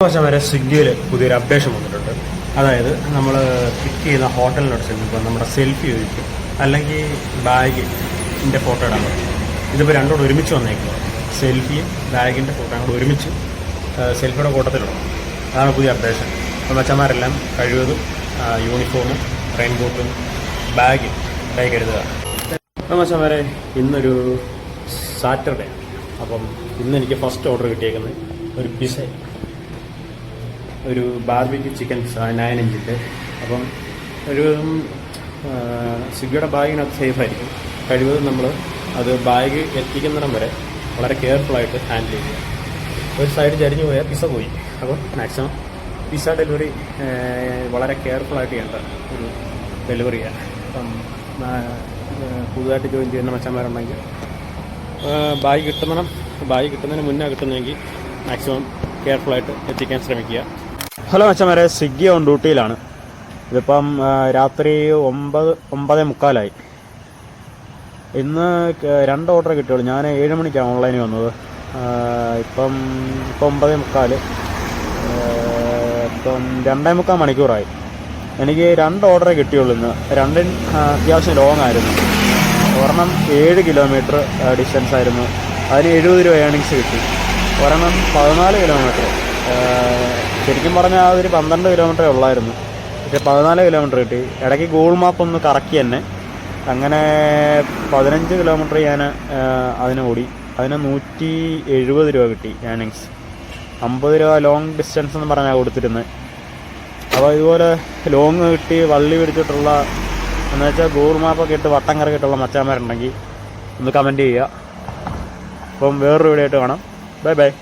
ദിവസം വരെ സ്വിഗ്ഗിയിൽ പുതിയൊരു അപ്ഡേഷൻ വന്നിട്ടുണ്ട്. അതായത് നമ്മൾ പിക്ക് ചെയ്യുന്ന ഹോട്ടലിനോട് ചെല്ലുമ്പോൾ നമ്മുടെ സെൽഫി ചോദിക്കും, അല്ലെങ്കിൽ ബാഗിൻ്റെ ഫോട്ടോ ഇടാൻ പറ്റും. ഇതിപ്പോൾ രണ്ടോട് ഒരുമിച്ച് വന്നേക്കുന്നത്, സെൽഫിയും ബാഗിൻ്റെ ഫോട്ടോയും കൂടെ ഒരുമിച്ച് സെൽഫിയുടെ കൂട്ടത്തിലിടണം. അതാണ് പുതിയ അപ്ഡേഷൻ. അപ്പം മച്ചന്മാരെല്ലാം കഴിവതും യൂണിഫോമും റെയിൻ കോട്ടും ബാഗ് കരുതുക. അപ്പം മച്ചന്മാരെ ഇന്നൊരു സാറ്റർഡേ, അപ്പം ഇന്ന് എനിക്ക് ഫസ്റ്റ് ഓർഡർ കിട്ടിയേക്കുന്നത് ഒരു പിസ, ഒരു ബാർബിക്യൂ ചിക്കൻ പിസ 9 ഇഞ്ചിൻ്റെ. അപ്പം ഒരു സ്വിഗ്ഗിയുടെ ബാഗിനകത്ത് സേഫായിരിക്കും. കഴിവതും നമ്മൾ അത് ബാഗ് എത്തിക്കുന്നിടം വരെ വളരെ കെയർഫുള്ളായിട്ട് ഹാൻഡിൽ ചെയ്യുക. ഒരു സൈഡ് ചരിഞ്ഞു പോയാൽ പിസ പോയി. അപ്പം മാക്സിമം പിസ ഡെലിവറി വളരെ കെയർഫുള്ളായിട്ട് ചെയ്യേണ്ട ഒരു ഡെലിവറിയാണ്. അപ്പം പുതുതായിട്ട് ജോയിൻ ചെയ്യുന്ന മച്ചന്മാരുണ്ടെങ്കിൽ ബാഗ് കിട്ടുന്നതിന് മുന്നേ കിട്ടുന്നെങ്കിൽ മാക്സിമം കെയർഫുള്ളായിട്ട് എത്തിക്കാൻ ശ്രമിക്കുക. ഹലോ മച്ചന്മാരെ, സ്വിഗ്ഗി ഓൺ ഡ്യൂട്ടിയിലാണ്. ഇതിപ്പം രാത്രി 9:45. ഇന്ന് 2 ഓർഡർ കിട്ടിയുള്ളൂ. ഞാൻ 7 മണിക്കാണ് ഓൺലൈനിൽ വന്നത്. ഇപ്പം 9:45. ഇപ്പം 2.25 മണിക്കൂറായി. എനിക്ക് 2 ഓർഡറേ കിട്ടിയുള്ളൂ ഇന്ന്. 2 അത്യാവശ്യം ലോങ് ആയിരുന്നു. ഒരെണ്ണം 7 കിലോമീറ്റർ ഡിസ്റ്റൻസ് ആയിരുന്നു. അതിന് 70 രൂപ ഏണിങ്സ് കിട്ടി. ഒരെണ്ണം 14 കിലോമീറ്റർ. ശരിക്കും പറഞ്ഞാൽ അതൊരു 12 കിലോമീറ്ററേ ഉള്ളായിരുന്നു, പക്ഷെ 14 കിലോമീറ്റർ കിട്ടി. ഇടയ്ക്ക് ഗൂഗിൾ മാപ്പ് ഒന്ന് കറക്കി തന്നെ. അങ്ങനെ 15 കിലോമീറ്റർ ഞാൻ അതിന് ഓടി. അതിന് 170 രൂപ കിട്ടി ഏണിങ്സ്. 50 രൂപ ലോങ് ഡിസ്റ്റൻസ് എന്ന് പറഞ്ഞാൽ കൊടുത്തിരുന്നത്. അപ്പോൾ ഇതുപോലെ ലോങ് കിട്ടി വള്ളി പിടിച്ചിട്ടുള്ള എന്ന് വെച്ചാൽ ഗൂഗിൾ മാപ്പൊക്കെ ഇട്ട് വട്ടം കറക്കിയിട്ടുള്ള മച്ചാന്മാരുണ്ടെങ്കിൽ ഒന്ന് കമൻറ്റ് ചെയ്യുക. അപ്പം വേറൊരു വീഡിയോ ആയിട്ട് കാണാം. Bye bye.